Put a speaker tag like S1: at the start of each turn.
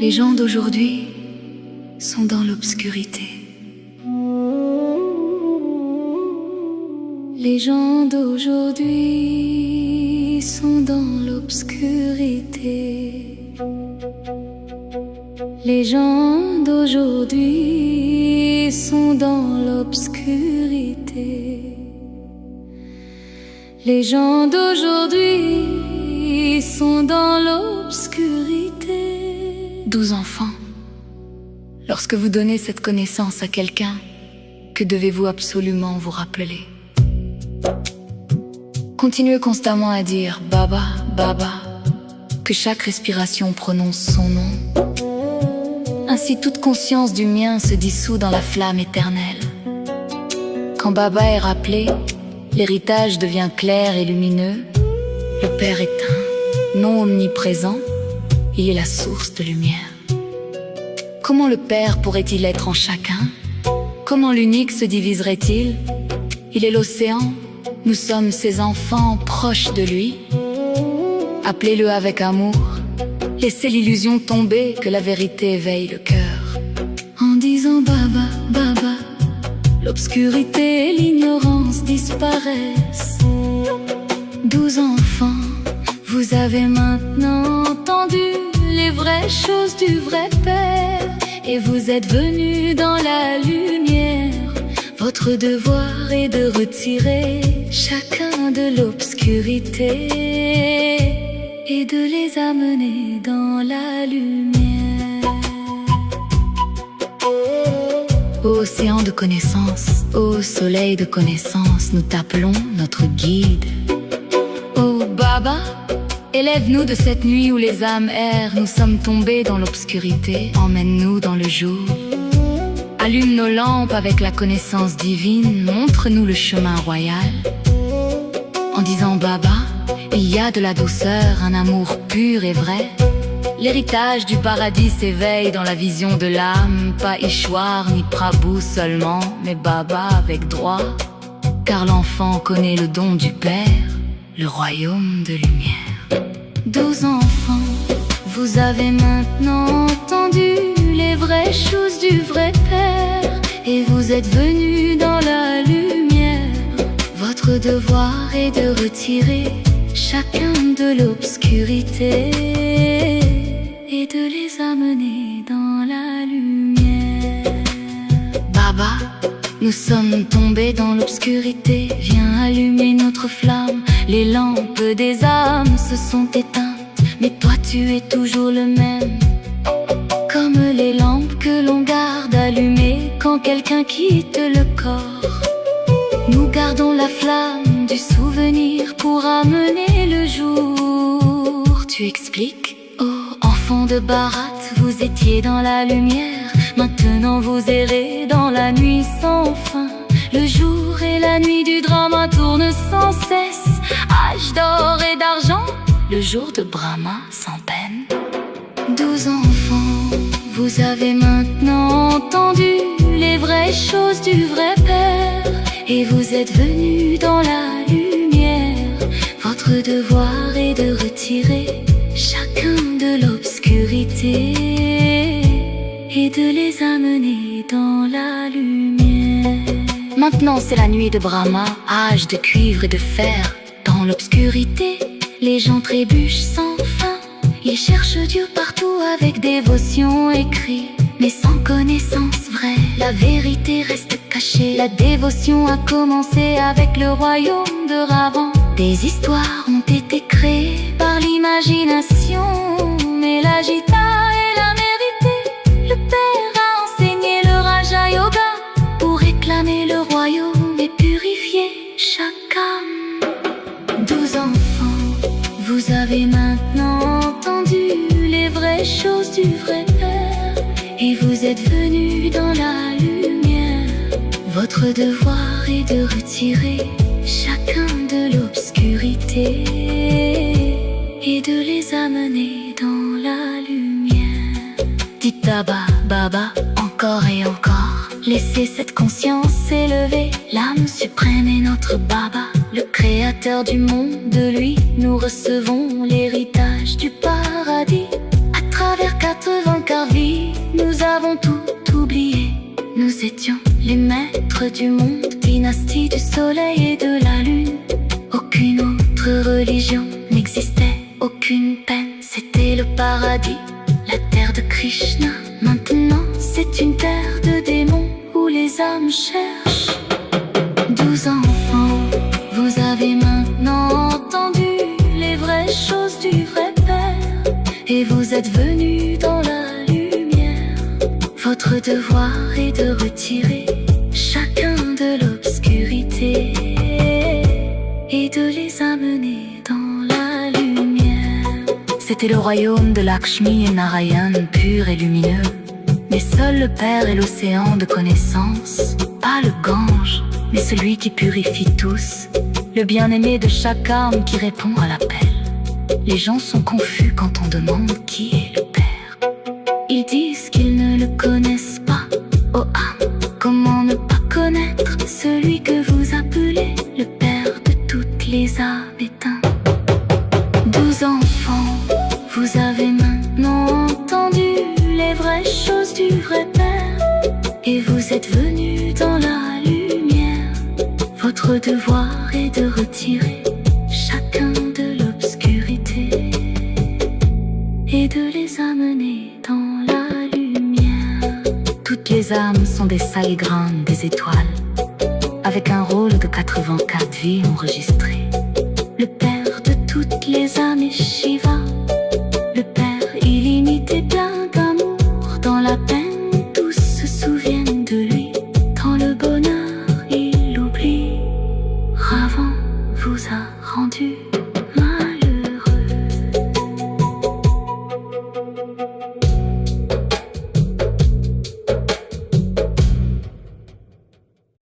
S1: Les gens d'aujourd'hui sont dans l'obscurité. Les gens d'aujourd'hui sont dans l'obscurité. Les gens d'aujourd'hui sont dans l'obscurité. Les gens d'aujourd'hui sont dans l'obscurité. 12 enfants. Lorsque vous donnez cette connaissance à quelqu'un, que devez-vous absolument vous rappeler? Continuez constamment à dire « Baba, Baba », que chaque respiration prononce son nom. Ainsi toute conscience du mien se dissout dans la flamme éternelle. Quand Baba est rappelé, l'héritage devient clair et lumineux. Le Père éteint, non omniprésent, il est la source de lumière. Comment le Père pourrait-il être en chacun? Comment l'unique se diviserait-il? Il est l'océan, nous sommes ses enfants proches de lui. Appelez-le avec amour, laissez l'illusion tomber, que la vérité éveille le cœur. En disant Baba, Baba, l'obscurité et l'ignorance disparaissent. 12 enfants, vous avez maintenant entendu les vraies choses du vrai Père, et vous êtes venus dans la lumière. Votre devoir est de retirer chacun de l'obscurité et de les amener dans la lumière. Ô océan de connaissance, ô soleil de connaissance, nous t'appelons notre guide. Ô Baba, élève-nous de cette nuit où les âmes errent. Nous sommes tombés dans l'obscurité, emmène-nous dans le jour. Allume nos lampes avec la connaissance divine, montre-nous le chemin royal. En disant Baba, il y a de la douceur, un amour pur et vrai. L'héritage du paradis s'éveille dans la vision de l'âme. Pas Ishwar ni Prabhu seulement, mais Baba avec droit. Car l'enfant connaît le don du Père, le royaume de lumière. 12 enfants, vous avez maintenant entendu les vraies choses du vrai Père, et vous êtes venus dans la lumière. Votre devoir est de retirer chacun de l'obscurité et de les amener dans la lumière. Baba, nous sommes tombés dans l'obscurité, viens allumer notre flamme. Les lampes des âmes se sont éteintes, mais toi tu es toujours le même. Comme les lampes que l'on garde allumées quand quelqu'un quitte le corps. Nous gardons la flamme du souvenir pour amener le jour. Tu expliques? Oh, enfants de Bharat, vous étiez dans la lumière. Maintenant vous errez dans la nuit sans fin. Le jour et la nuit du drama tournent sans cesse. Âge d'or et d'argent, le jour de Brahma sans peine. 12 enfants, vous avez maintenant entendu les vraies choses du vrai Père, et vous êtes venus dans la lumière. Votre devoir est de retirer chacun de l'obscurité et de les amener dans la lumière. Maintenant c'est la nuit de Brahma, âge de cuivre et de fer. Dans l'obscurité, les gens trébuchent sans fin. Ils cherchent Dieu partout avec dévotion et cri, mais sans connaissance vraie. La vérité reste cachée. La dévotion a commencé avec le royaume de Ravan. Des histoires ont été créées par l'imagination, mais la Gita est la vérité. Le Père a enseigné le Raja Yoga pour réclamer le royaume et purifier chaque âme. 12 enfants, vous avez maintenant entendu les vraies choses du vrai Père, et vous êtes venus dans la lumière. Votre devoir est de retirer chacun de l'obscurité et de les amener dans la lumière. Dites Baba, Baba, encore et encore. Laissez cette conscience s'élever. L'âme suprême est notre Baba, le créateur du monde. De lui, nous recevons l'héritage du paradis. À travers 84 nous avons tout oublié. Nous étions les maîtres du monde, dynastie du soleil et de la lune. Aucune autre religion n'existait, aucune peine, c'était le paradis, la terre de Krishna. Maintenant c'est une terre de démons où les âmes cherchent. 12 enfants, vous avez maintenant entendu les vraies choses du vrai Père, et vous êtes venus dans la lumière. Votre devoir est de retirer chacun de l'obscurité et de les amener dans la lumière. C'était le royaume de Lakshmi et Narayan, pur et lumineux. Mais seul le Père est l'océan de connaissance, pas le Gange, mais celui qui purifie tous, le bien-aimé de chaque âme qui répond à l'appel. Les gens sont confus quand on demande qui est le Père. Ils disent qu'ils ne le connaissent pas. Oh âme, comment ne pas connaître celui que vous appelez le Père de toutes les âmes éteintes? 12 enfants, vous avez maintenant entendu les vraies choses du vrai Père, et vous êtes venus dans la lumière. Votre devoir est de retirer chacun de l'obscurité et de les amener dans la lumière. Toutes les âmes sont des saligrammes, des étoiles, avec un rôle de 84 vies enregistrées. Le Père de toutes les âmes est Shiva, le Père illimité bien